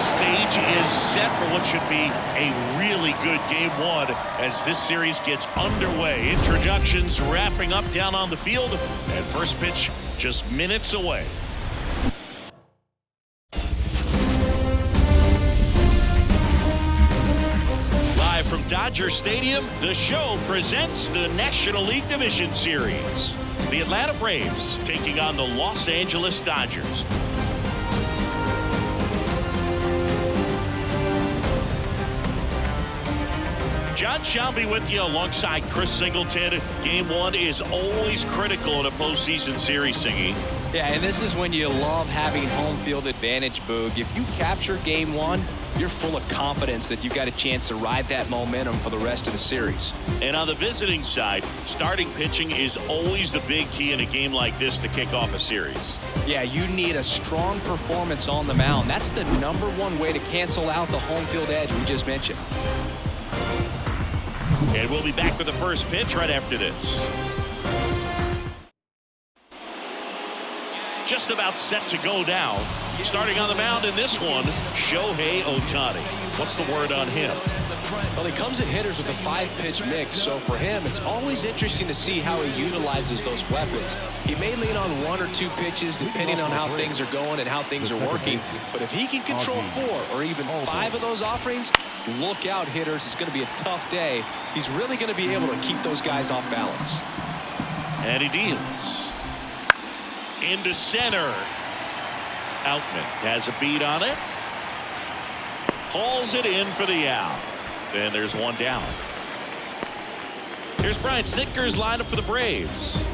stage is set for what should be a really good game one as this series gets underway. Introductions wrapping up down on the field, and first pitch just minutes away. Live from Dodger Stadium, the show presents the National League Division Series. The Atlanta Braves taking on the Los Angeles Dodgers. John Shelby with you alongside Chris Singleton. Game one is always critical in a postseason series, Singy. Yeah, and this is when you love having home field advantage, Boog. If you capture game one, you're full of confidence that you've got a chance to ride that momentum for the rest of the series. And on the visiting side, starting pitching is always the big key in a game like this to kick off a series. Yeah, you need a strong performance on the mound. That's the #1 way to cancel out the home field edge we just mentioned. And we'll be back with the first pitch right after this. Just about set to go down. Starting on the mound in this one, Shohei Ohtani. What's the word on him? Well, he comes at hitters with a 5-pitch mix, so for him, it's always interesting to see how he utilizes those weapons. He may lean on 1 or 2 pitches depending on how things are going and how things are working, but if he can control 4 or even 5 of those offerings, look out, hitters. It's going to be a tough day. He's really going to be able to keep those guys off balance. And he deals. Into center. Outman has a beat on it. Hauls it in for the out. And there's one down. Here's Brian Snitker's lineup for the Braves.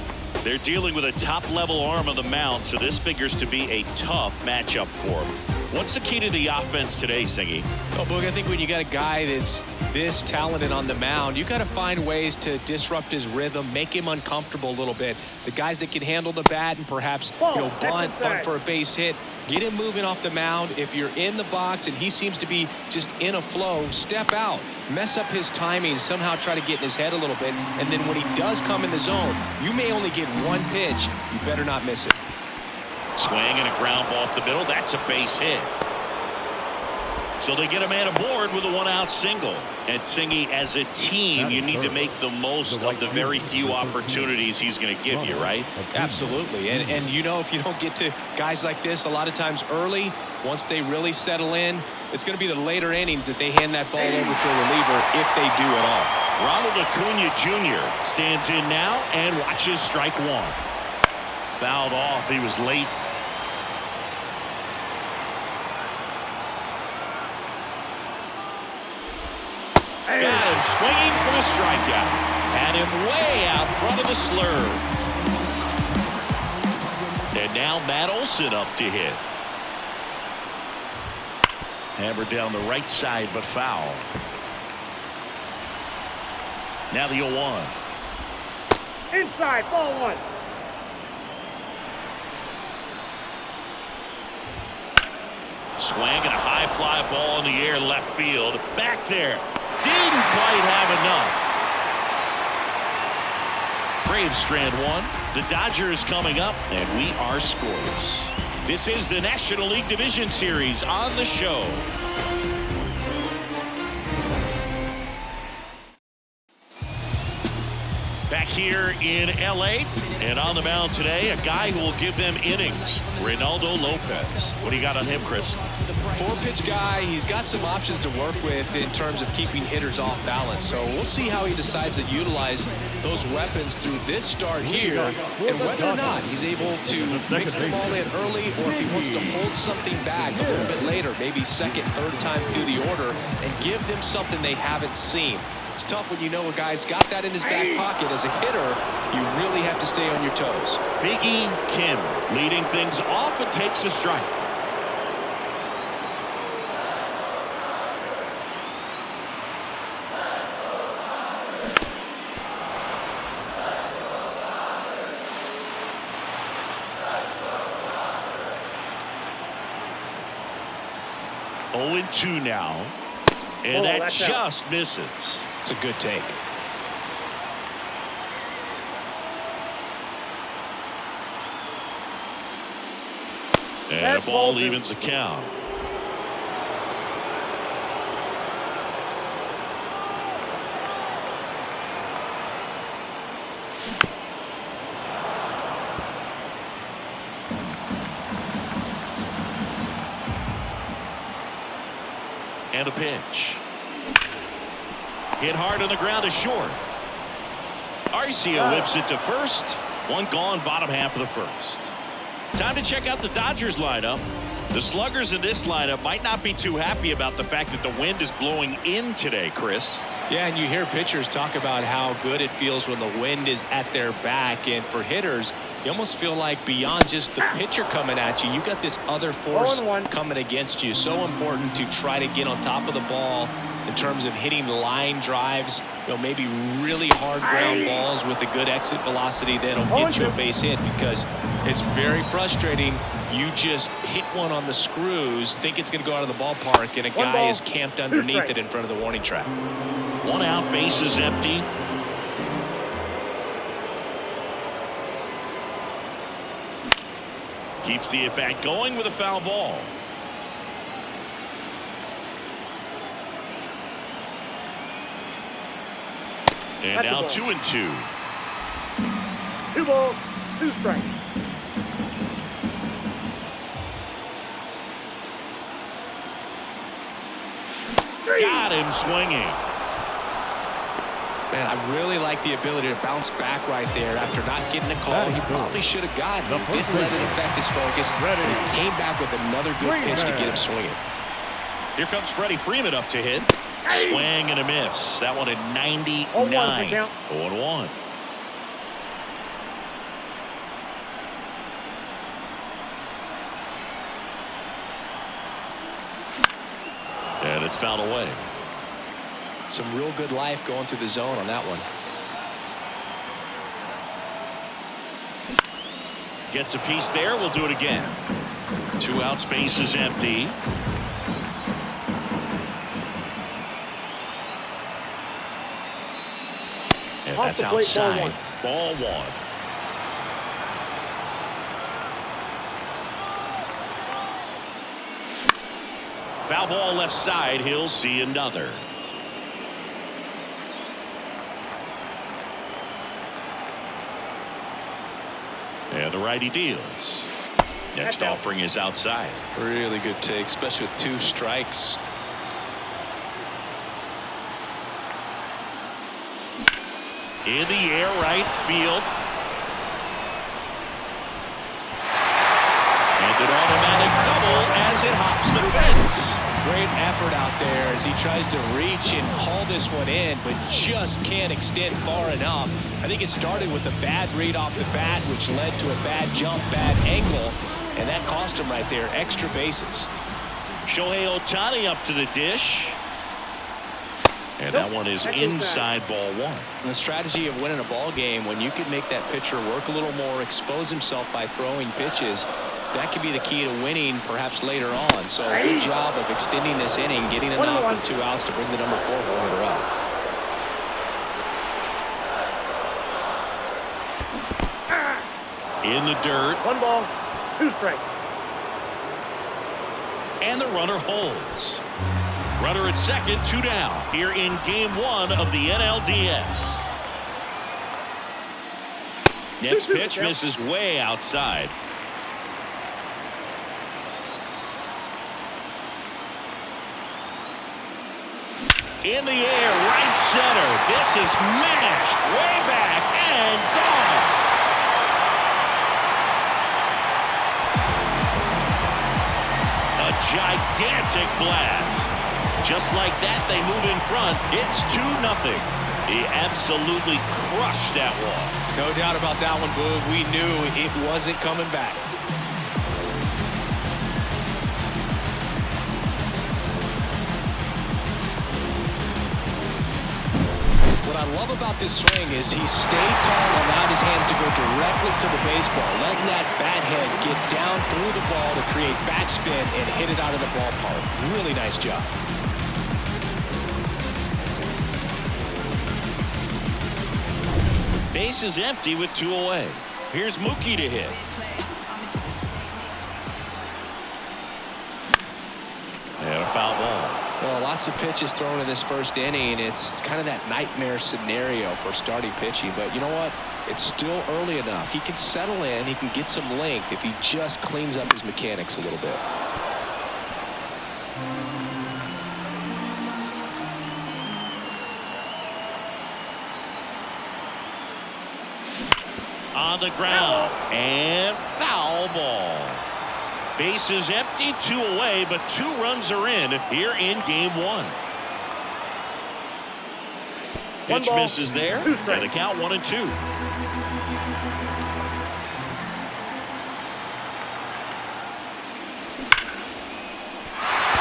They're dealing with a top-level arm on the mound, so this figures to be a tough matchup for them. What's the key to the offense today, Singy? Oh, Boog, I think when you got a guy that's this talented on the mound, you got to find ways to disrupt his rhythm, make him uncomfortable a little bit. The guys that can handle the bat and perhaps, bunt for a base hit, get him moving off the mound. If you're in the box and he seems to be just in a flow, step out, mess up his timing, somehow try to get in his head a little bit. And then when he does come in the zone, you may only get 1 pitch. You better not miss it. Swing and a ground ball up the middle. That's a base hit. So they get a man aboard with a 1-out single. And Singy, as a team, you need to make the most of the very few opportunities he's going to give you, right? Absolutely. And if you don't get to guys like this a lot of times early, once they really settle in, it's going to be the later innings that they hand that ball over to a reliever if they do at all. Ronald Acuna Jr. stands in now and watches strike one. Fouled off. He was late. Got him swinging for the strikeout. Had him way out front of the slurve. And now Matt Olson up to hit. Hammered down the right side, but foul. Now the 0-1. Inside, ball 1. Swing and a high fly ball in the air left field. Back there. Didn't quite have enough. Braves strand 1. The Dodgers coming up, and we are scoreless. This is the National League Division Series on the show. Back here in L.A. and on the mound today, a guy who will give them innings, Reynaldo Lopez. What do you got on him, Chris? 4-pitch guy. He's got some options to work with in terms of keeping hitters off balance. So we'll see how he decides to utilize those weapons through this start here and whether or not he's able to mix them all in early or if he wants to hold something back a little bit later, maybe second, third time through the order and give them something they haven't seen. It's tough when you know a guy's got that in his back pocket. As a hitter, you really have to stay on your toes. Biggie Kim leading things off and takes a strike. Oh, 0-2 now. And that just misses. It's a good take. And a ball evens the count. And a pitch. Hit hard on the ground is short. Arcia whips it to first. One gone, bottom half of the first. Time to check out the Dodgers lineup. The sluggers in this lineup might not be too happy about the fact that the wind is blowing in today, Chris. Yeah, and you hear pitchers talk about how good it feels when the wind is at their back. And for hitters, you almost feel like beyond just the pitcher coming at you, you got this other force coming against you. So important to try to get on top of the ball in terms of hitting line drives, maybe really hard ground balls with a good exit velocity that'll get you a base hit, because it's very frustrating. You just hit one on the screws, think it's going to go out of the ballpark, and a guy is camped underneath it in front of the warning track. 1 out, base is empty. Keeps the at-bat going with a foul ball. And now 2-2. 2 balls, 2 strikes. Got him swinging. Man, I really like the ability to bounce back right there after not getting a call. He probably should have gotten. He didn't let it affect his focus. He came back with another good pitch to get him swinging. Here comes Freddie Freeman up to hit. Swing and a miss. That one at 99. 0-1. And it's fouled away. Some real good life going through the zone on that one. Gets a piece there. We'll do it again. 2 out, space is empty. And that's outside. Ball 1. Foul ball left side. He'll see another. And the righty deals. Next offering is outside. Really good take, especially with 2 strikes. In the air, right field. And an automatic double as it hops the fence. Great effort out there as he tries to reach and haul this one in, but just can't extend far enough. I think it started with a bad read off the bat, which led to a bad jump, bad angle, and that cost him right there. Extra bases. Shohei Ohtani up to the dish. And that one is inside ball 1. The strategy of winning a ball game, when you can make that pitcher work a little more, expose himself by throwing pitches, that could be the key to winning perhaps later on. So good job of extending this inning, getting a knock with 2 outs to bring the number 4 hitter up. In the dirt. 1 ball, 2 strikes. And the runner holds. Runner at second, 2 down here in game 1 of the NLDS. Next pitch misses way outside. In the air, right center. This is mashed way back and gone. A gigantic blast. Just like that, they move in front. It's 2-0. He absolutely crushed that one. No doubt about that one, Boog. We knew it wasn't coming back. What I love about this swing is he stayed tall, allowed his hands to go directly to the baseball, letting that bat head get down through the ball to create backspin and hit it out of the ballpark. Really nice job. Base is empty with 2 away. Here's Mookie to hit. And a foul ball. Well, lots of pitches thrown in this first inning. It's kind of that nightmare scenario for starting pitching. But you know what? It's still early enough. He can settle in. He can get some length if he just cleans up his mechanics a little bit. On the ground. And foul ball. Bases empty, 2 away, but 2 runs are in here in game 1. Pitch misses there, and the count 1-2.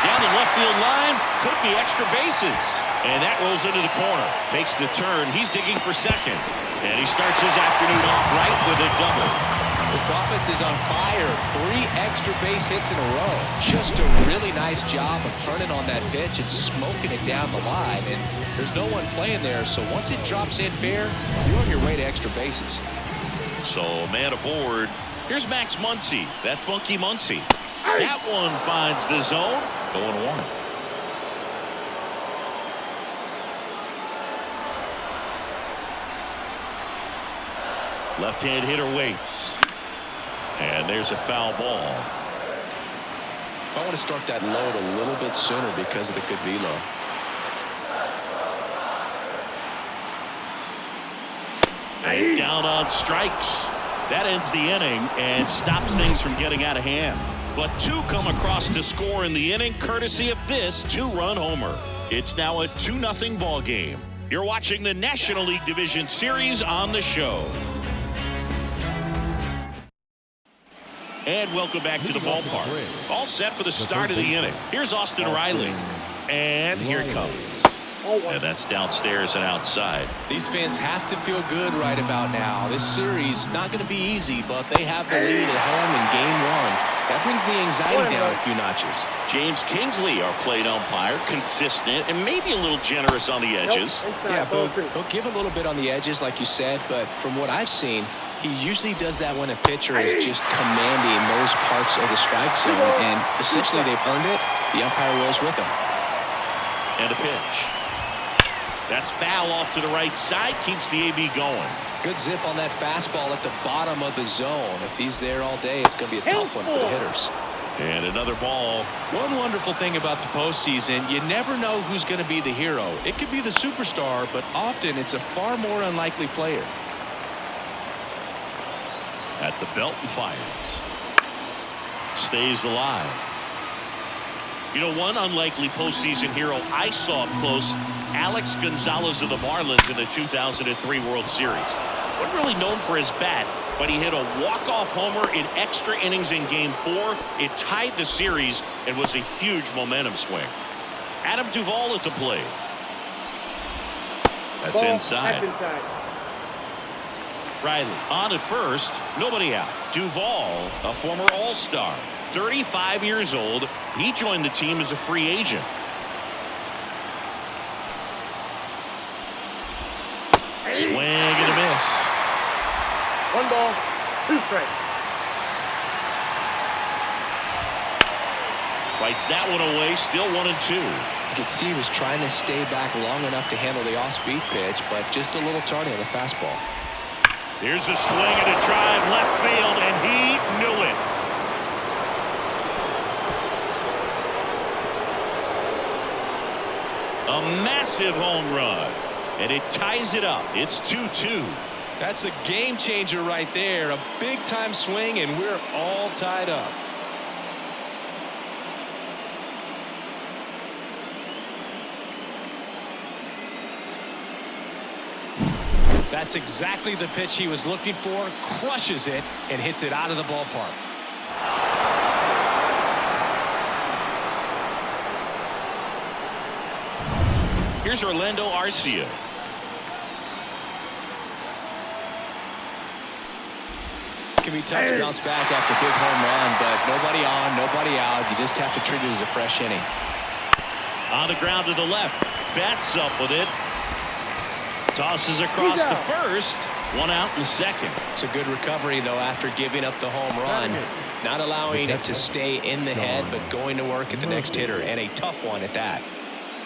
Down the left field line, could be extra bases. And that rolls into the corner. Takes the turn. He's digging for second. And he starts his afternoon off right with a double. This offense is on fire. 3 extra base hits in a row. Just a really nice job of turning on that pitch and smoking it down the line. And there's no one playing there, so once it drops in fair, you're on your way to extra bases. So, man aboard. Here's Max Muncy, that funky Muncy. That one finds the zone. 0-1. Left-hand hitter waits. And there's a foul ball. I want to start that load a little bit sooner because of the good velo. And down on strikes. That ends the inning and stops things from getting out of hand. But 2 come across to score in the inning courtesy of this 2-run homer. It's now a 2-0 ball game. You're watching the National League Division Series on the show. And welcome back to the ballpark. All set for the start of the inning. Here's Austin Riley. And here it comes. And that's downstairs and outside. These fans have to feel good right about now. This series is not going to be easy, but they have the lead at home in game 1. That brings the anxiety down a few notches. James Kingsley, our plate umpire, consistent and maybe a little generous on the edges. Yeah, he'll give a little bit on the edges, like you said, but from what I've seen, he usually does that when a pitcher is just commanding those parts of the strike zone, and essentially they've earned it. The umpire rolls with them. And a pitch. That's foul off to the right side, keeps the AB going. Good zip on that fastball at the bottom of the zone. If he's there all day, it's going to be a tough one for the hitters. And another ball. One wonderful thing about the postseason, you never know who's going to be the hero. It could be the superstar, but often it's a far more unlikely player. At the belt and fires. Stays alive. You know, one unlikely postseason hero I saw up close, Alex Gonzalez of the Marlins in the 2003 World Series. Wasn't really known for his bat, but he hit a walk-off homer in extra innings in Game 4. It tied the series and was a huge momentum swing. Adam Duvall at the plate. That's inside. Riley on at first, nobody out. Duvall, a former All-Star, 35 years old. He joined the team as a free agent. Swing and a miss. 1 ball, 2 strikes. Fights that one away, still 1-2. You could see he was trying to stay back long enough to handle the off-speed pitch, but just a little tardy on the fastball. Here's a swing and a drive left field, and he knew it. A massive home run, and it ties it up. It's 2-2. That's a game changer right there. A big-time swing, and we're all tied up. That's exactly the pitch he was looking for. Crushes it and hits it out of the ballpark. Here's Orlando Arcia. It can be tough to bounce back after a big home run, but nobody on, nobody out. You just have to treat it as a fresh inning. On the ground to the left. Bats up with it. Tosses across to first. 1 out in the second. It's a good recovery, though, after giving up the home run. Not allowing it to stay in the head, but going to work at the next hitter, and a tough one at that.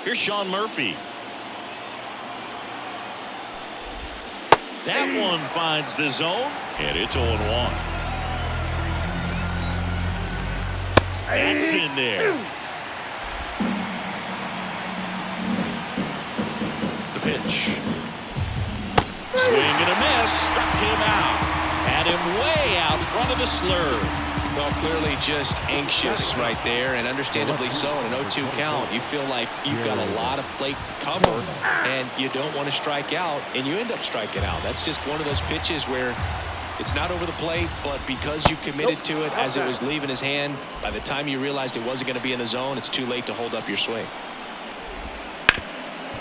Here's Sean Murphy. That one finds the zone, and it's 0-1. That's in there. The pitch. Swing and a miss. Struck him out. Had got him way out front of the slurve. Well, clearly just anxious right there, and understandably so. In an 0-2 count, you feel like you've got a lot of plate to cover, and you don't want to strike out, and you end up striking out. That's just one of those pitches where it's not over the plate, but because you committed to it as it was leaving his hand, by the time you realized it wasn't going to be in the zone, it's too late to hold up your swing.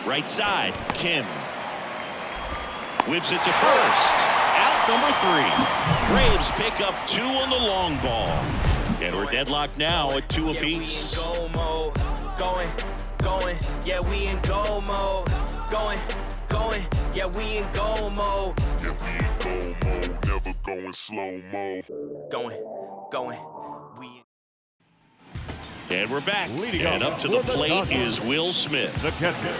Right side, Kim. Whips it to first. Out number 3. Braves pick up 2 on the long ball. And we're deadlocked now at 2 apiece. Going, yeah, we in go mode. Going, yeah, we in go mode. Yeah, we in go mode, never going slow mo. Going, we. And we're back. And up to the plate is Will Smith. The catcher,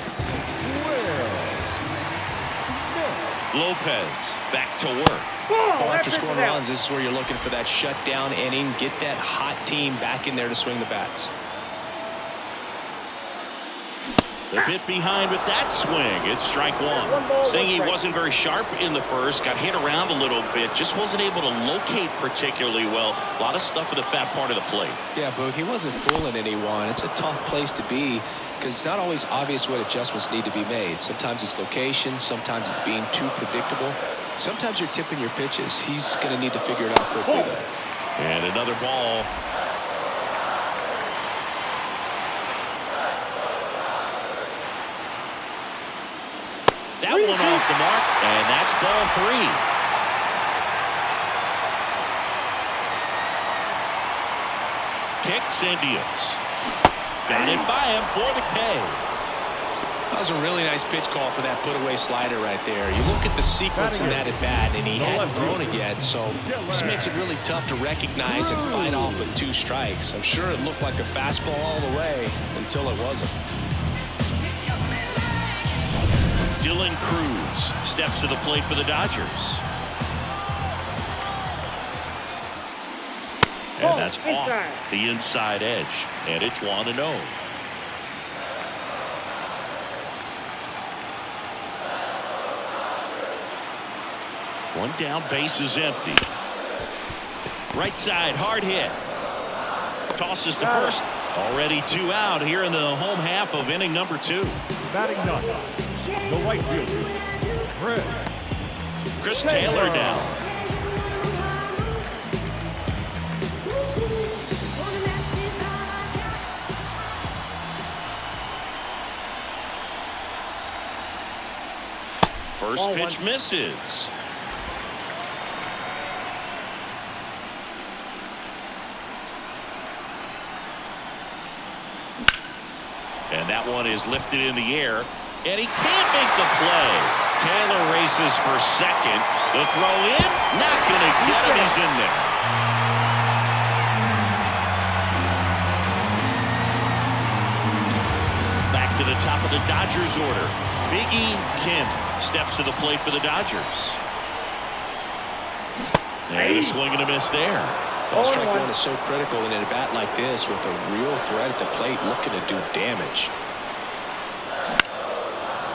Lopez back to work. Well, after scoring runs, this is where you're looking for that shutdown inning. Get that hot team back in there to swing the bats. A bit behind with that swing. It's strike 1. Saying he wasn't very sharp in the first, got hit around a little bit, just wasn't able to locate particularly well. A lot of stuff at the fat part of the plate. Yeah, Boog, he wasn't fooling anyone. It's a tough place to be because it's not always obvious what adjustments need to be made. Sometimes it's location, sometimes it's being too predictable. Sometimes you're tipping your pitches. He's going to need to figure it out quickly, though. And another ball. That one off the mark, and that's ball 3. Kicks and deals. Got it by him for the K. That was a really nice pitch call for that put-away slider right there. You look at the sequence in that at-bat, and he hadn't thrown it yet, so this makes it really tough to recognize and fight off with 2 strikes. I'm sure it looked like a fastball all the way until it wasn't. Dylan Cruz steps to the plate for the Dodgers. And that's off the inside edge. And it's 1-0. One down, base is empty. Right side, hard hit. Tosses to first. Already 2 out here in the home half of inning number 2. batting done. The right fielder, Chris Taylor down. First pitch misses. And that one is lifted in the air. And he can't make the play. Taylor races for second. The throw in. Not going to get him. He's in there. Back to the top of the Dodgers order. Biggie Kim steps to the plate for the Dodgers. And a swing and a miss there. Well, strike 1 is so critical in a bat like this with a real threat at the plate looking to do damage.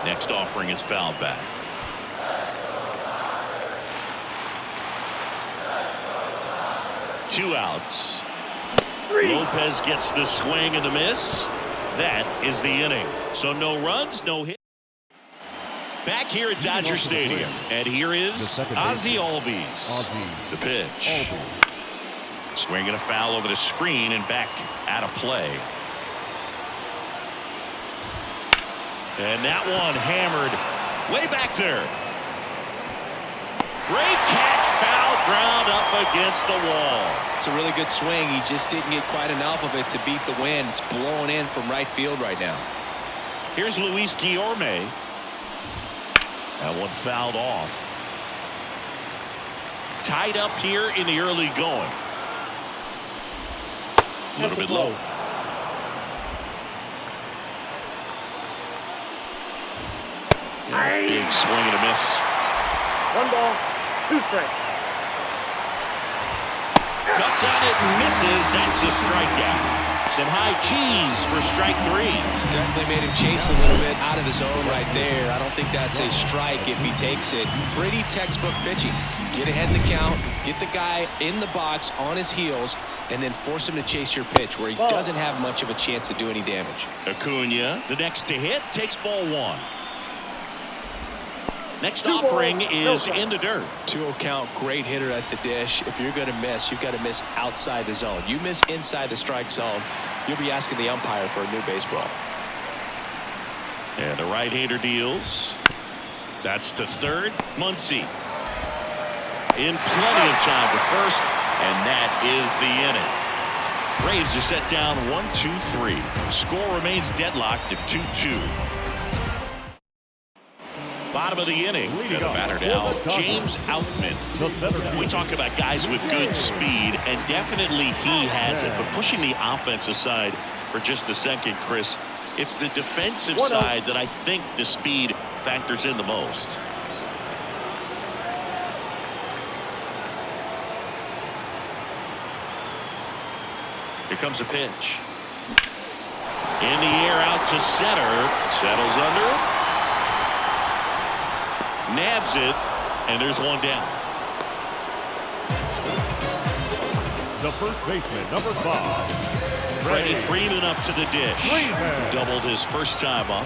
Next offering is fouled back. Two outs. Lopez gets the swing and the miss. That is the inning. So no runs, no hit. Back here at Dodger Stadium. And here is Ozzie Albies. The pitch. Swinging a foul over the screen and back out of play. And that one hammered way back there. Great catch, foul ground up against the wall. It's a really good swing. He just didn't get quite enough of it to beat the wind. It's blowing in from right field right now. Here's Luis Guillorme. That one fouled off. Tied up here in the early going. A little bit low. Big swing and a miss. 1 ball, 2 strikes. Cuts on it and misses. That's a strikeout. So and high cheese for strike 3. Definitely made him chase a little bit out of the zone right there. I don't think that's a strike if he takes it. Pretty textbook pitching. Get ahead in the count, get the guy in the box on his heels, and then force him to chase your pitch where he doesn't have much of a chance to do any damage. Acuna, the next to hit, takes ball 1. Next offering is in the dirt. 2-0 count, great hitter at the dish. If you're going to miss, you've got to miss outside the zone. You miss inside the strike zone, you'll be asking the umpire for a new baseball. And the right-hander deals. That's to third. Muncy in plenty of time to first, and that is the inning. Braves are set down 1-2-3. Score remains deadlocked at 2-2. Bottom of the inning. And the batter now, James Outman. We talk about guys with good speed, and definitely he has it. But pushing the offense aside for just a second, Chris, it's the defensive side that I think the speed factors in the most. Here comes a pitch. In the air out to center. Settles under it. Nabs it, and there's one down. The first baseman, number 5. Freddie Freeman up to the dish. Doubled his first time up.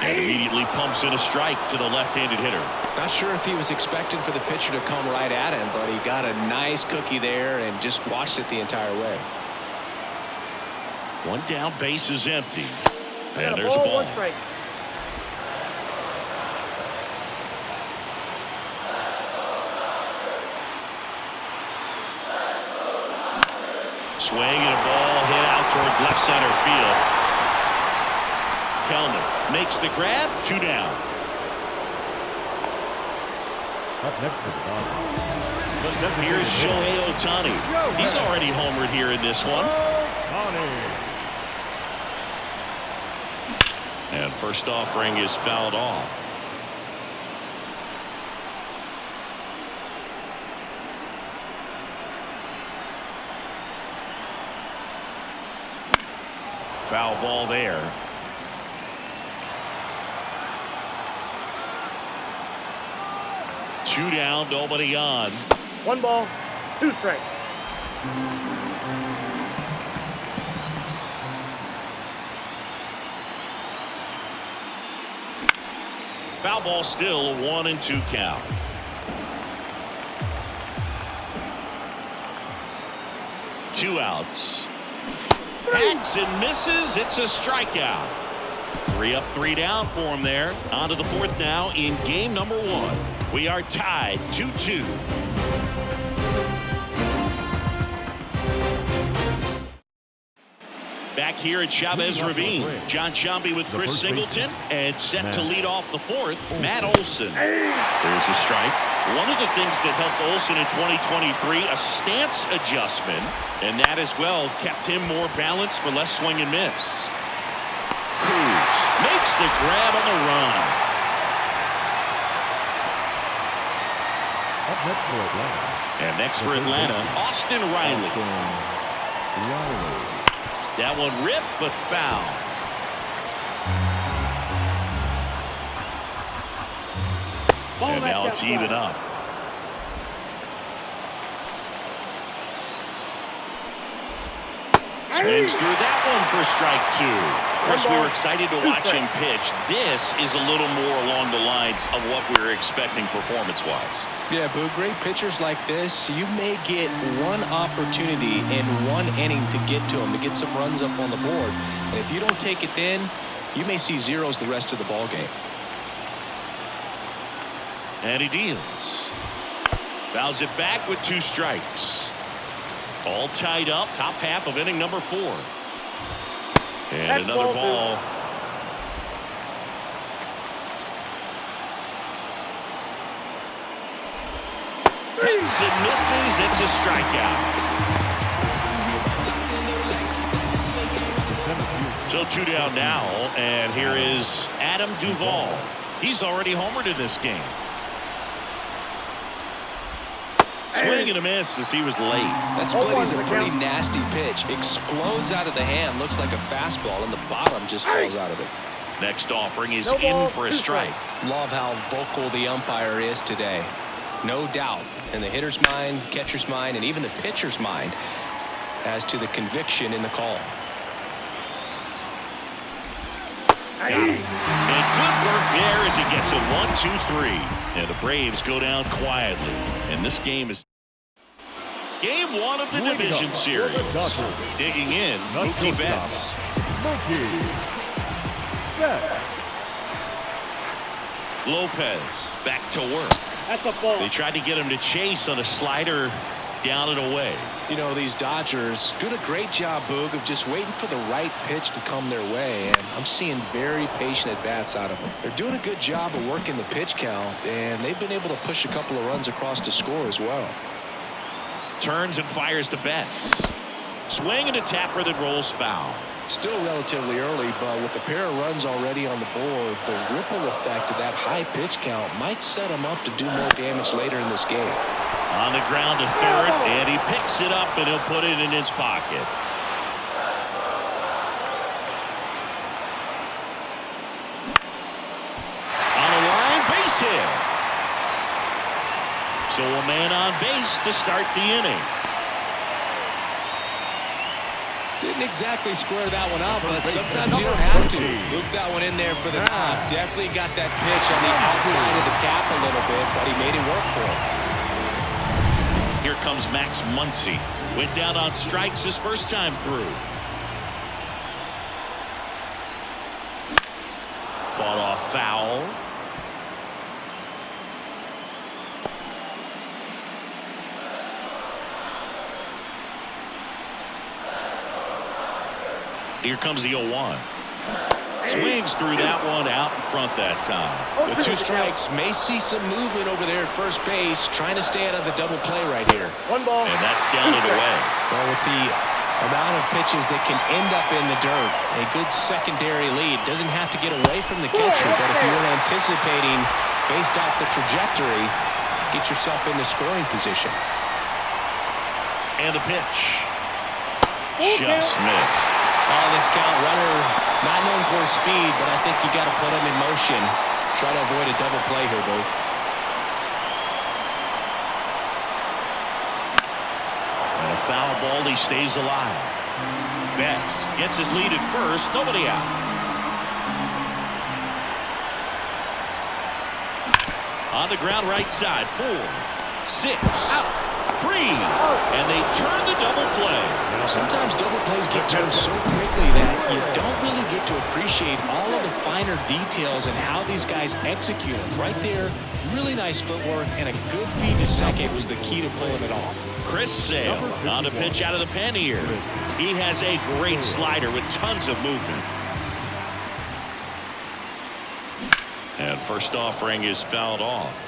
And immediately pumps in a strike to the left-handed hitter. Not sure if he was expecting for the pitcher to come right at him, but he got a nice cookie there and just watched it the entire way. One down, base is empty. And there's a ball. Swing and a ball hit out towards left center field. Kellner makes the grab. 2 down. Up next to the Dodgers. Here's Shohei Ohtani. He's already homered here in this one. And first offering is fouled off. Foul ball there. Two down, nobody on. 1 ball, 2 strikes. Foul ball still, 1-2 count. Two outs. Hacks and misses. It's a strikeout. 3 up, 3 down for him there. On to the 4th now in game number 1. We are tied 2-2. Back here at Chavez Ravine, John Sciambi with Chris Singleton, and set to lead off the 4th, Matt Olson. There's a strike. One of the things that helped Olson in 2023, a stance adjustment, and that as well kept him more balanced for less swing and miss. Cruz makes the grab on the run. Up next for Atlanta. And next for Atlanta, Austin Riley. That one ripped, but foul. And now it's even up. Swings through that one for strike 2. Chris, we were excited to watch him pitch. This is a little more along the lines of what we were expecting performance-wise. Yeah, Boo, great pitchers like this, you may get one opportunity in one inning to get to them, to get some runs up on the board. And if you don't take it then, you may see zeros the rest of the ball game. And he deals. Fouls it back with 2 strikes. All tied up, top half of inning number 4. And another ball. Hits and misses. It's a strikeout. So 2 down now, and here is Adam Duvall. He's already homered in this game. Swing and a miss as he was late. That split is a pretty nasty pitch. Explodes out of the hand. Looks like a fastball, and the bottom just falls out of it. Next offering is in for a strike. Love how vocal the umpire is today. No doubt in the hitter's mind, catcher's mind, and even the pitcher's mind as to the conviction in the call. And good work there as he gets it 1-2-3. And the Braves go down quietly. And this game is game 1 of the division series. Digging in, Mookie Betts. Lopez back to work. That's a ball. They tried to get him to chase on a slider down and away. You know, these Dodgers doing a great job, Boog, of just waiting for the right pitch to come their way, and I'm seeing very patient at-bats out of them. They're doing a good job of working the pitch count, and they've been able to push a couple of runs across to score as well. Turns and fires to Betts. Swing and a tapper that rolls foul. Still relatively early, but with a pair of runs already on the board, the ripple effect of that high pitch count might set him up to do more damage later in this game. On the ground to third, and he picks it up, and he'll put it in his pocket. On the line, base hit. So a man on base to start the inning. Didn't exactly square that one out, but sometimes you don't have to. Looped that one in there for the knock. Definitely got that pitch on the outside of the cap a little bit, but he made it work for him. Here comes Max Muncy. Went down on strikes his first time through. Fought off foul. Here comes the 0-1. Swings through that one out in front that time. With 2 strikes, may see some movement over there at first base, trying to stay out of the double play right here. One ball. And that's down and away. Well, with the amount of pitches that can end up in the dirt, a good secondary lead doesn't have to get away from the catcher, but if you were anticipating based off the trajectory, get yourself in the scoring position. And the pitch. Just missed. Oh, this count, runner not known for his speed, but I think you got to put him in motion. Try to avoid a double play here, Bo. And a foul ball, he stays alive. Betts gets his lead at first, nobody out. On the ground right side, 4, 6, 3, and they turn the double play. Sometimes double plays get turned so quickly that you don't really get to appreciate all of the finer details and how these guys execute them. Right there, really nice footwork, and a good feed to second was the key to pulling it off. Chris Sale on the pitch out of the pen here. He has a great slider with tons of movement. And first offering is fouled off.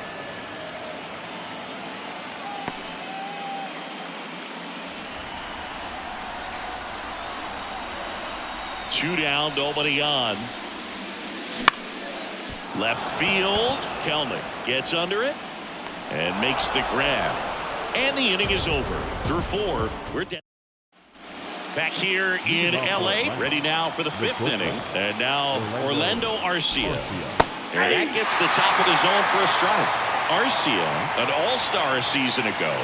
Two down, nobody on. Left field, Kelnick gets under it and makes the grab. And the inning is over. Through 4, we're down. Back here in LA, ready now for the 5th inning. And now Orlando Arcia. And that gets the top of the zone for a strike. Arcia, an all-star a season ago,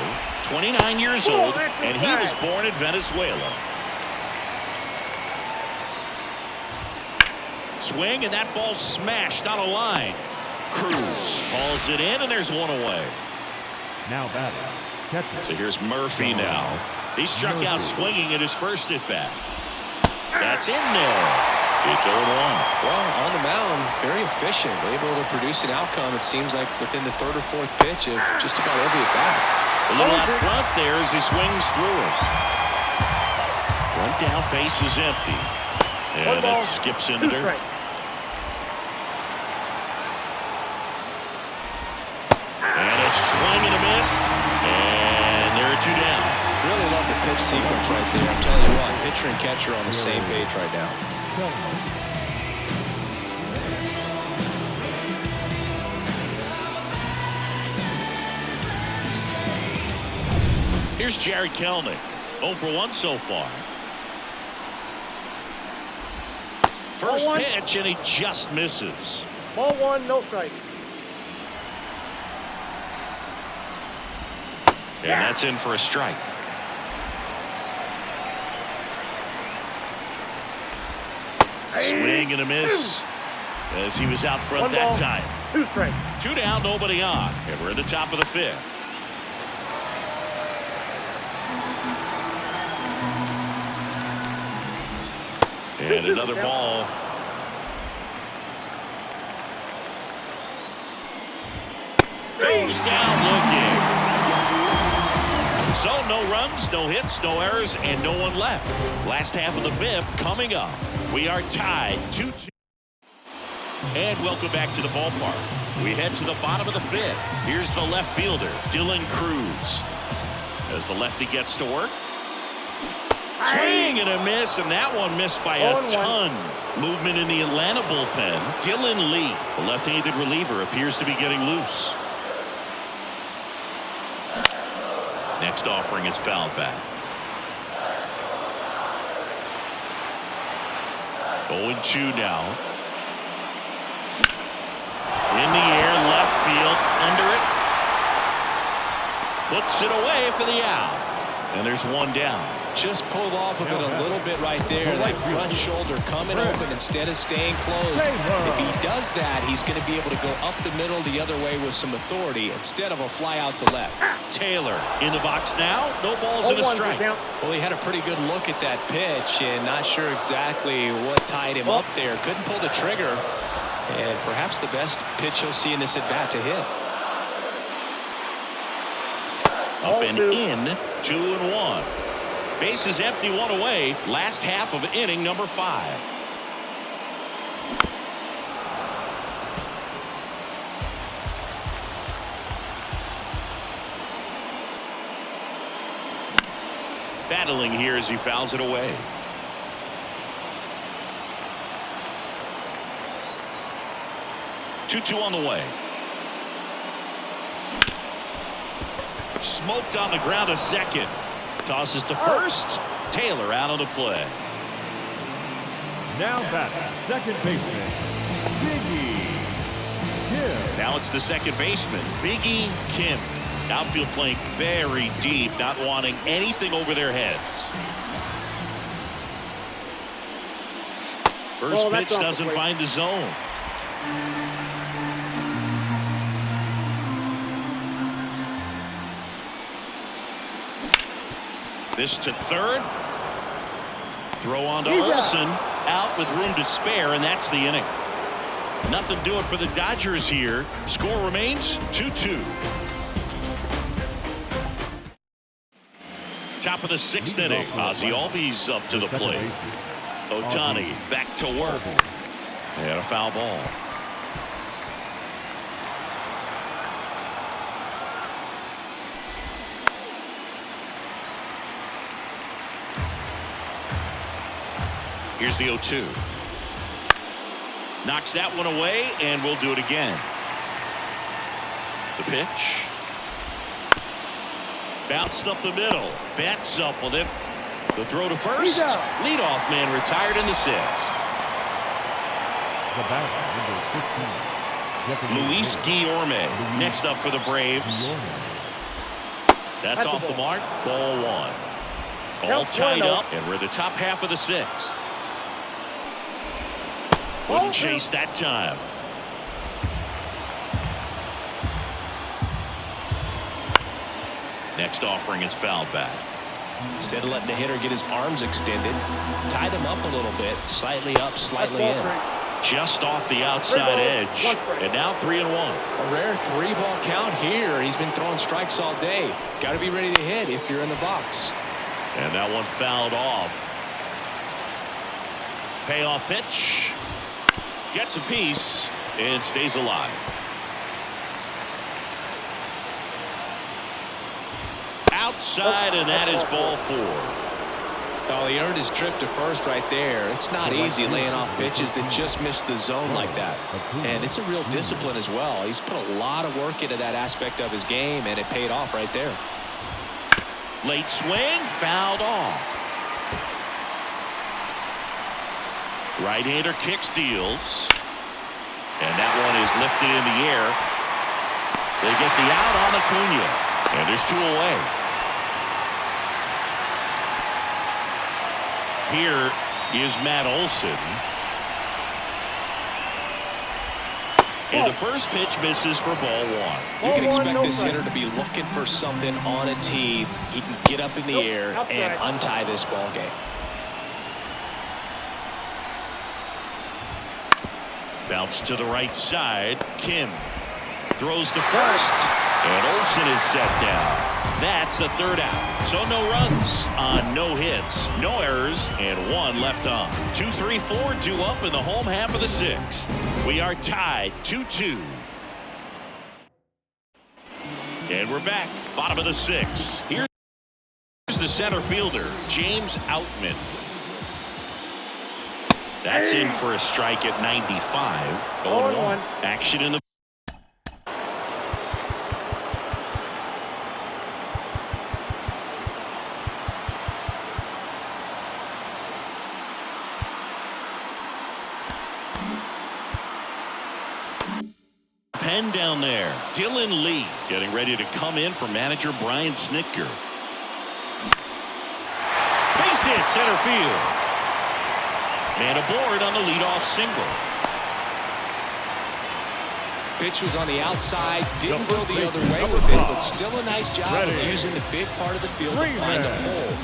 29 years old, and he was born in Venezuela. Swing, and that ball smashed on a line. Cruz hauls it in, and there's one away. Now batting. Catcher. So here's Murphy now. He struck out swinging at his first at bat. That's in there. It's 0-1. Well, on the mound, very efficient, able to produce an outcome, it seems like, within the 3rd or 4th pitch of just about every at bat. A little out front there as he swings through it. One down, base is empty. And it skips into dirt. And a swing and a miss. And there are 2 down. Really love the pitch sequence right there. I'm telling you what, pitcher and catcher on the same page right now. Here's Jared Kelenic. 0 for 1 so far. First pitch, and he just misses. Ball 1, no strike. And that's in for a strike. Swing and a miss as he was out front that time. 2 strikes. 2 down, nobody on. And we're at the top of the 5th. And another ball. Goes down looking. So no runs, no hits, no errors, and no one left. Last half of the 5th coming up. We are tied 2-2. And welcome back to the ballpark. We head to the bottom of the 5th. Here's the left fielder, Dylan Cruz. As the lefty gets to work. Swing and a miss, and that one missed by a ton. Movement in the Atlanta bullpen. Dylan Lee, the left-handed reliever, appears to be getting loose. Next offering is fouled back. 0-2 now. In the air, left field, under it. Puts it away for the out. And there's 1 down. Just pulled off of it a little bit right there. That front shoulder coming open instead of staying closed. If he does that, he's going to be able to go up the middle the other way with some authority instead of a fly out to left. Taylor in the box now. No balls and a strike. Well, he had a pretty good look at that pitch and not sure exactly what tied him up there. Couldn't pull the trigger. And perhaps the best pitch he'll see in this at-bat to hit. Up and in, 2-1. Base is empty, 1 away. Last half of inning number 5. Battling here as he fouls it away. Two on the way. Smoked on the ground to second. Tosses to first. Taylor out on the play. Now batting, second baseman, Biggie Kim. Now it's the second baseman, Biggie Kim. Outfield playing very deep, not wanting anything over their heads. First pitch doesn't find the zone. This to third. Throw on to Olsen. Out with room to spare, and that's the inning. Nothing doing for the Dodgers here. Score remains 2-2. Top of the 6th inning. Ozzie Albies up to the plate. Ohtani back to work. And a foul ball. Here's the 0-2. Knocks that one away, and we'll do it again. The pitch. Bounced up the middle. Betts up with it. The throw to first. Leadoff man retired in the 6th. Luis Guillorme next up for the Braves. That's off the mark. Ball 1. All tied up, and we're at the top half of the 6th. Wouldn't chase that time. Next offering is fouled back. Instead of letting the hitter get his arms extended, tied him up a little bit, slightly up, slightly in. Just off the outside edge, and now 3-1. A rare 3-ball count here. He's been throwing strikes all day. Got to be ready to hit if you're in the box. And that one fouled off. Payoff pitch. Gets a piece and stays alive. Outside, and that is ball 4. Oh, he earned his trip to first right there. It's not easy laying off pitches that just miss the zone like that. And it's a real discipline as well. He's put a lot of work into that aspect of his game, and it paid off right there. Late swing, fouled off. Right-hander kick steals. And that one is lifted in the air. They get the out on Acuna. And there's 2 away. Here is Matt Olson. And the first pitch misses for ball 1. You can expect this hitter to be looking for something on a tee. He can get up in the air and untie this ball game. Bounce to the right side. Kim throws to first. And Olson is set down. That's the 3rd out. So no runs on no hits, no errors, and 1 left on. 2, 3, 4 due up in the home half of the 6th. We are tied 2-2. And we're back. Bottom of the 6th. Here's the center fielder, James Outman. That's in for a strike at 95. 0-1. Action in the pen down there. Dylan Lee getting ready to come in for manager Brian Snitker. Base hit center field. Man aboard on the leadoff single. Pitch was on the outside, didn't go the other way with it, but still a nice job of using the big part of the field to find a hole.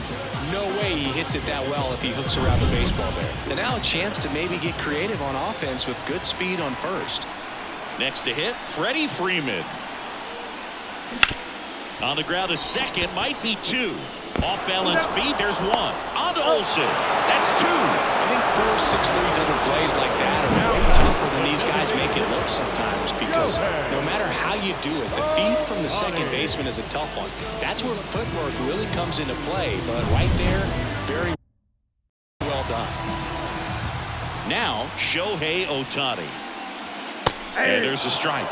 No way he hits it that well if he hooks around the baseball there. And now a chance to maybe get creative on offense with good speed on first. Next to hit, Freddie Freeman. On the ground, a second, might be 2. Off balance feed, there's 1. On to Olson. That's 2. I think 4, 6, 3 double plays like that are way tougher than these guys make it look sometimes, because no matter how you do it, the feed from the second baseman is a tough one. That's where footwork really comes into play, but right there, very well done. Now, Shohei Ohtani. And there's a strike.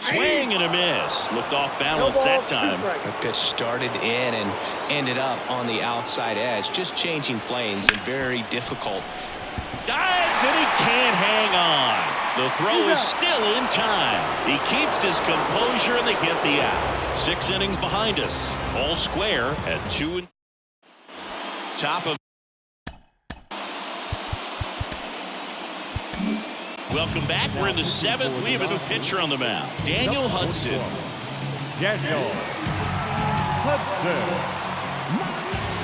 Swing and a miss. Looked off balance that time. The pitch started in and ended up on the outside edge. Just changing planes and very difficult. Dives and he can't hang on. The throw is still in time. He keeps his composure and they get the out. 6 innings behind us. All square at 2 and top of. Welcome back. We're in the 7th. We have a new pitcher on the mound. Daniel Hudson. Daniel Hudson.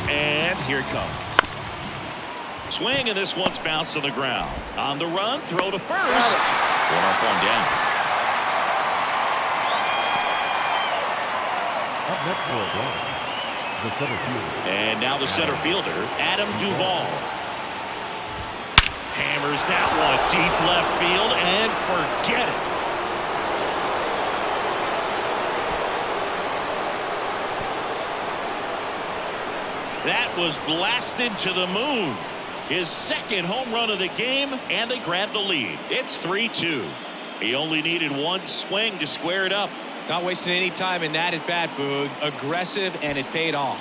And here it comes. Swing, and this one's bounced on the ground. On the run, throw to first. 1 up, 1 down. Up next for a ball, the center fielder. And now the center fielder, Adam Duvall. Hammers that one deep left field and forget it. That was blasted to the moon. His 2nd home run of the game, and they grab the lead. It's 3-2. He only needed 1 swing to square it up. Not wasting any time in that at bat, Boog. Aggressive, and it paid off.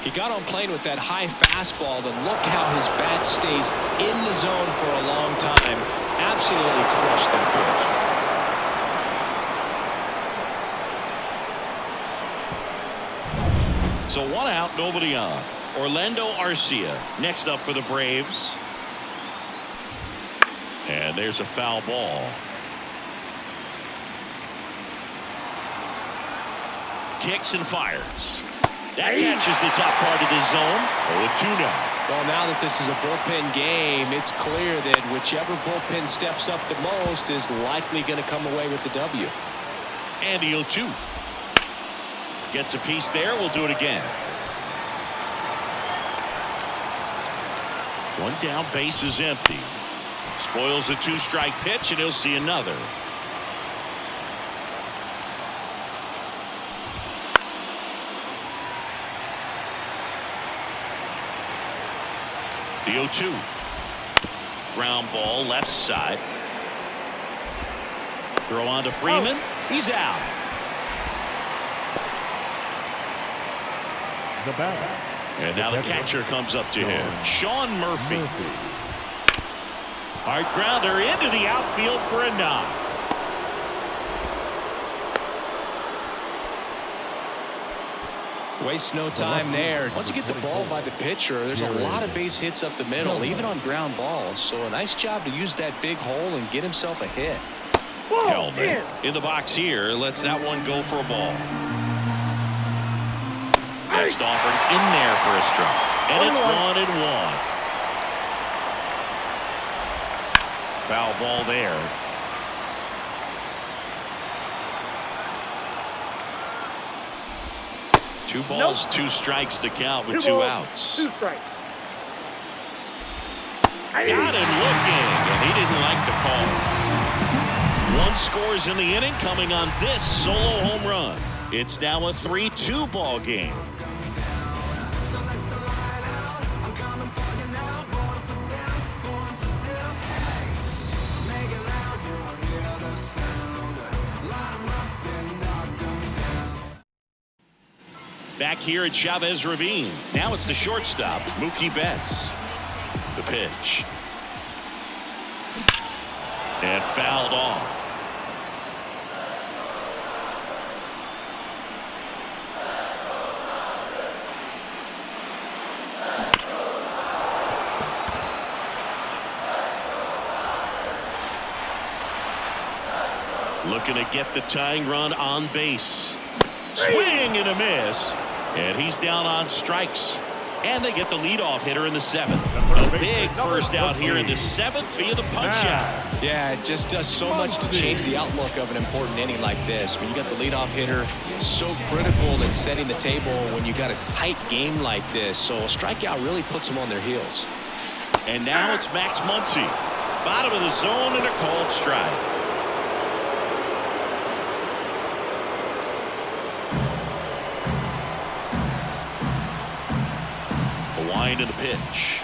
He got on plane with that high fastball, and look how his bat stays in the zone for a long time. Absolutely crushed that pitch. So 1 out, nobody on. Orlando Arcia next up for the Braves. And there's a foul ball. Kicks and fires. That catches the top part of the zone. 0-2 now. Well, now that this is a bullpen game, it's clear that whichever bullpen steps up the most is likely going to come away with the W. And the 0-2. Gets a piece there. We'll do it again. 1 down, base is empty. Spoils the 2-strike pitch, and he'll see another. The 0-2. Ground ball left side. Throw on to Freeman. He's out. The batter. And now the catcher comes up to him. Sean Murphy. Hard grounder into the outfield for a knock. Waste no time there. Once you get the ball by the pitcher, there's a lot of base hits up the middle, even on ground balls. So a nice job to use that big hole and get himself a hit. Hellman in the box here lets that one go for a ball. Next offered in there for a strike. And it's 1-1. Foul ball there. Two balls, 2 strikes to count with 2 outs. 2 strikes. Got him looking, and he didn't like the call. 1 scores in the inning coming on this solo home run. It's now a 3-2 ball game. Back here at Chavez Ravine. Now it's the shortstop, Mookie Betts. The pitch. And fouled off. Looking to get the tying run on base. Swing and a miss. And he's down on strikes. And they get the leadoff hitter in the 7th. A big first out here in the 7th via the punch out. Yeah, it just does so much to change the outlook of an important inning like this. When you got the leadoff hitter, so critical in setting the table when you got a tight game like this. So a strikeout really puts them on their heels. And now it's Max Muncy. Bottom of the zone and a called strike. Wind in the pitch.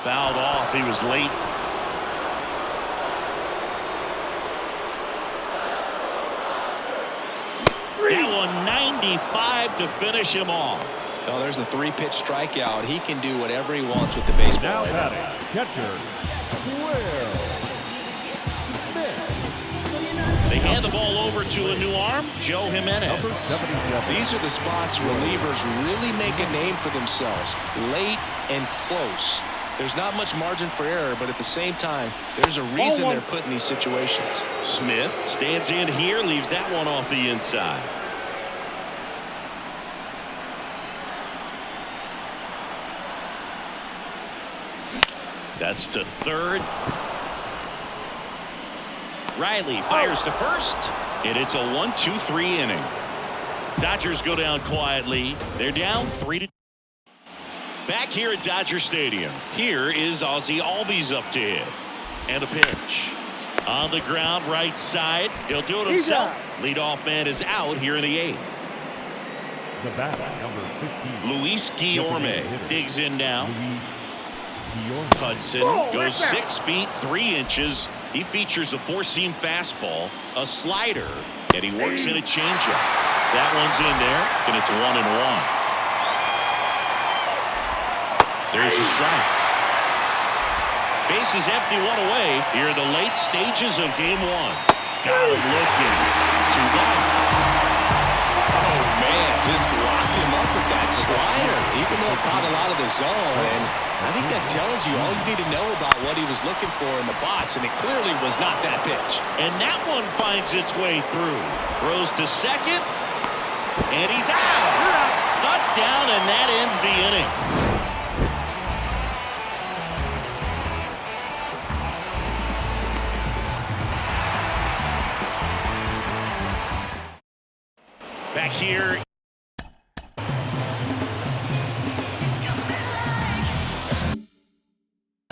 Fouled off. He was late. That one 95 to finish him off. Oh, there's a 3-pitch strikeout. He can do whatever he wants with the baseball. Now batting, catcher, Square. They hand the ball over to a new arm, Joe Jimenez. These are the spots relievers really make a name for themselves. Late and close. There's not much margin for error, but at the same time, there's a reason they're put in these situations. Smith stands in here, leaves that one off the inside. That's to third. Riley fires to first, and it's a 1-2-3 inning. Dodgers go down quietly. They're down 3-2. Back here at Dodger Stadium, here is Ozzie Albies up to hit. And a pitch. On the ground, right side. He'll do it himself. Leadoff man is out here in the 8th. The batter, number 15. Luis Guillorme digs in now. Hudson goes 6 feet 3 inches. He features a 4-seam fastball, a slider, and he works in a changeup. That one's in there, and it's 1-1. There's a strike. Base is empty, 1 away here in the late stages of game 1. Got him looking. 2-1. Oh, man, just locked him up with that slider, even though it caught a lot of the zone. And I think that tells you all you need to know about what he was looking for in the box, and it clearly was not that pitch. And that one finds its way through. Throws to second, and he's out. Cut down, and that ends the inning. Back here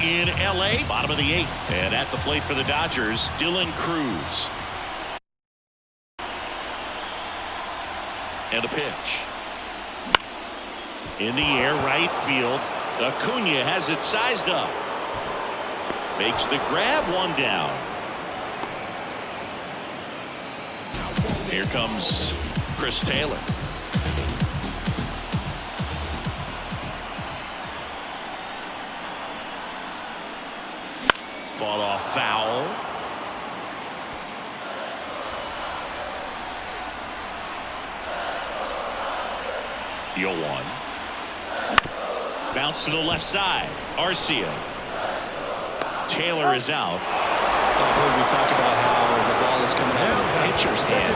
in LA, bottom of the 8th, and at the plate for the Dodgers, Dylan Cruz. And a pitch. In the air, right field. Acuna has it sized up. Makes the grab, one down. Here comes Chris Taylor. Fought off foul. 0-1. Bounce to the left side. Arcia. Taylor is out. We talk about how the ball is coming out of the pitcher's hand.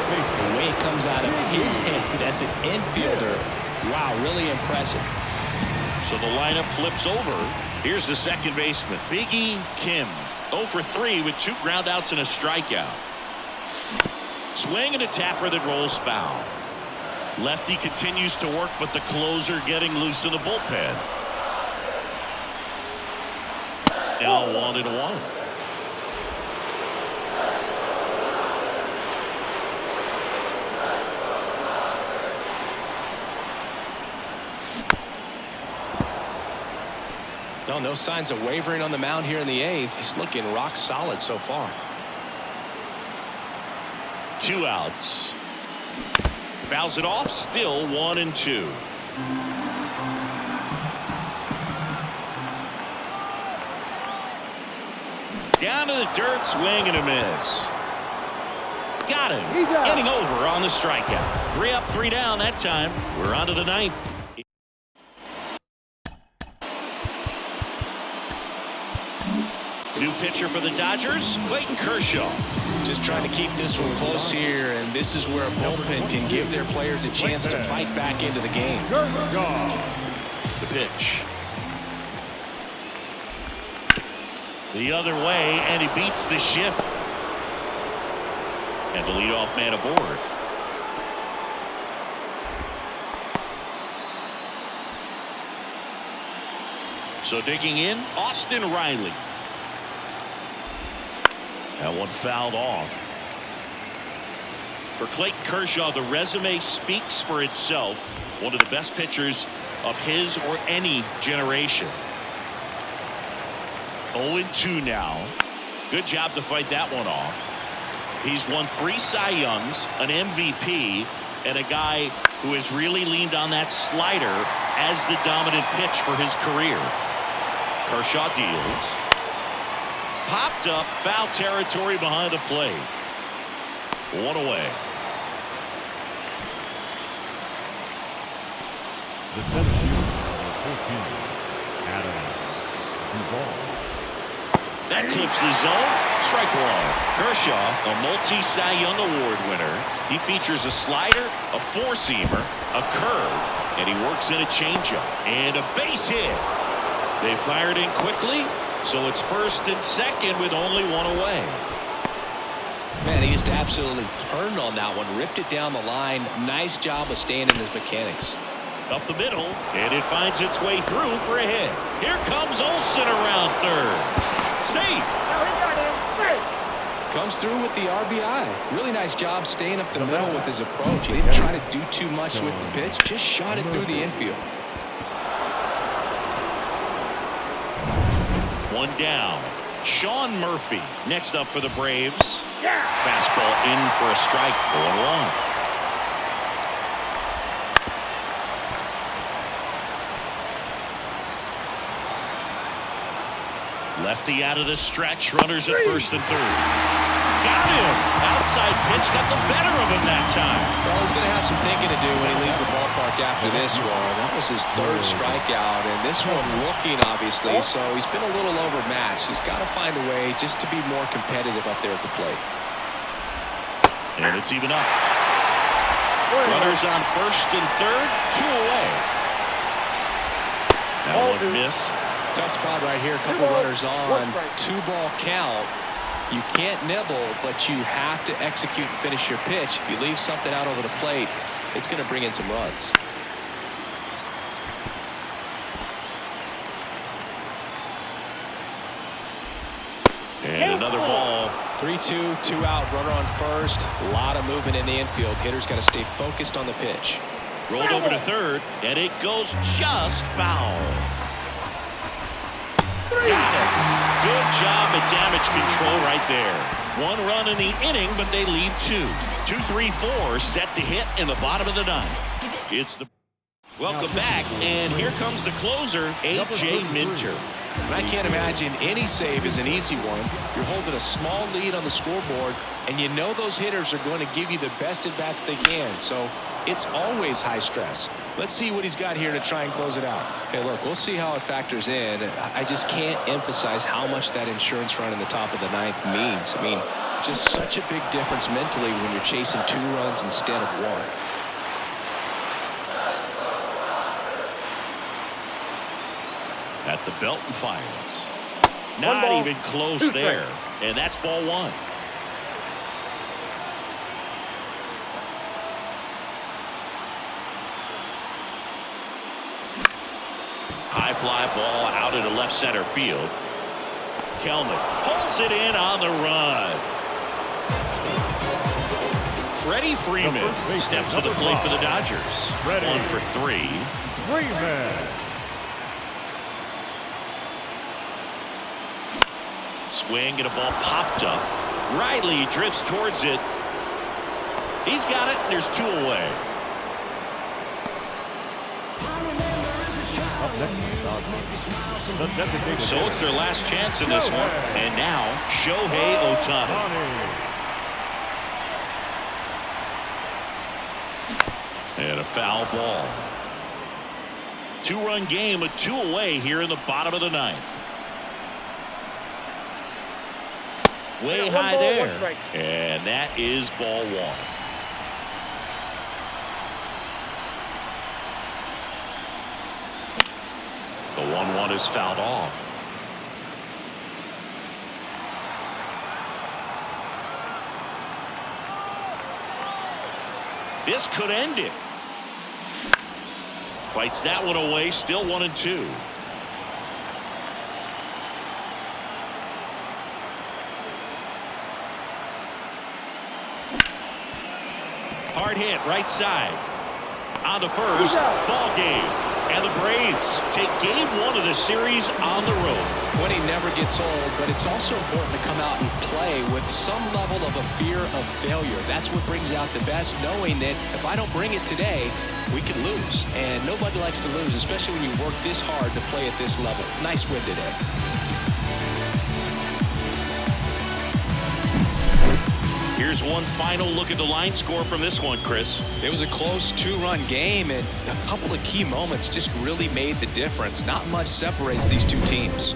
The way it comes out of his hand as an infielder. Wow, really impressive. So the lineup flips over. Here's the second baseman, Biggie Kim. 0 for 3 with 2 groundouts and a strikeout. Swing and a tapper that rolls foul. Lefty continues to work, but the closer getting loose in the bullpen. Now 1-1. No signs of wavering on the mound here in the 8th. He's looking rock solid so far. 2 outs. Fouls it off. Still 1-2. Down to the dirt. Swing and a miss. Got him. Inning over on the strikeout. 3 up, 3 down that time. We're on to the 9th. New pitcher for the Dodgers, Clayton Kershaw. Just trying to keep this one close here, and this is where a bullpen can give their players a chance to fight back into the game. The pitch. The other way, and he beats the shift. And the leadoff man aboard. So digging in, Austin Riley. That one fouled off. For Clayton Kershaw, the resume speaks for itself. One of the best pitchers of his or any generation. 0-2 now. Good job to fight that one off. He's won 3 Cy Youngs, an MVP, and a guy who has really leaned on that slider as the dominant pitch for his career. Kershaw deals. Popped up, foul territory behind the plate. 1 away. The center fielder, 14, Adam Duvall. That clips the zone. Strike 1. Kershaw, a multi-Cy Young Award winner. He features a slider, a four-seamer, a curve, and he works in a changeup. And a base hit. They fired in quickly, so it's first and second with only 1 away. Man, he just absolutely turned on that one, ripped it down the line. Nice job of staying in his mechanics. Up the middle, and it finds its way through for a hit. Here comes Olsen around third. Safe. Comes through with the RBI. Really nice job staying up the middle with his approach. He didn't try to do too much with the pitch, just shot it through the infield. 1 down. Sean Murphy next up for the Braves. Fastball in for a strike. 0-1. Lefty out of the stretch. Runners at first and third. Got him. Outside pitch got the better of him that time. Well, he's going to have some thinking to do when he leaves the ballpark after this one. That was his 3rd strikeout, and this one looking, obviously, so he's been a little overmatched. He's got to find a way just to be more competitive up there at the plate. And it's even up. Runners on first and third, 2 away. That one missed. Tough spot right here. A couple runners on. 2-ball count. You can't nibble, but you have to execute and finish your pitch. If you leave something out over the plate, it's going to bring in some runs. And another ball. 3-2, 2 out, runner on first. A lot of movement in the infield. Hitter's got to stay focused on the pitch. Rolled over to third, and it goes just foul. Got it. Good job at damage control right there. 1 run in the inning, but they leave 2. 2, 3, 4 set to hit in the bottom of the 9th. It's the welcome back, and here comes the closer, A.J. Minter. And I can't imagine any save is an easy one. You're holding a small lead on the scoreboard, and you know those hitters are going to give you the best at-bats they can. So it's always high stress. Let's see what he's got here to try and close it out. Hey, look, we'll see how it factors in. I just can't emphasize how much that insurance run in the top of the 9th means. I mean, just such a big difference mentally when you're chasing 2 runs instead of 1. At the belt and fires. Not even close there. And that's ball 1. High fly ball out into left center field. Kelnick pulls it in on the run. Freddie Freeman steps to the plate for the Dodgers. 1 for 3. Freeman. Swing and a ball popped up. Riley drifts towards it. He's got it, and there's 2 away. So it's their last chance in this one. And now, Shohei Ohtani. And a foul ball. 2-run game with 2 away here in the bottom of the 9th. Way high there. And that is ball 1. The 1-1 is fouled off. This could end it. Fights that one away, still 1-2. Hard hit, right side. On to first, ball game. And the Braves take game 1 of the series on the road. Winning never gets old, but it's also important to come out and play with some level of a fear of failure. That's what brings out the best, knowing that if I don't bring it today, we could lose. And nobody likes to lose, especially when you work this hard to play at this level. Nice win today. Here's one final look at the line score from this one, Chris. It was a close 2-run game, and a couple of key moments just really made the difference. Not much separates these 2 teams.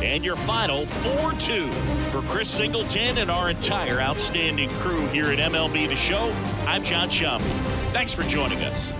And your final 4-2 for Chris Singleton and our entire outstanding crew here at MLB The Show. I'm John Shambi. Thanks for joining us.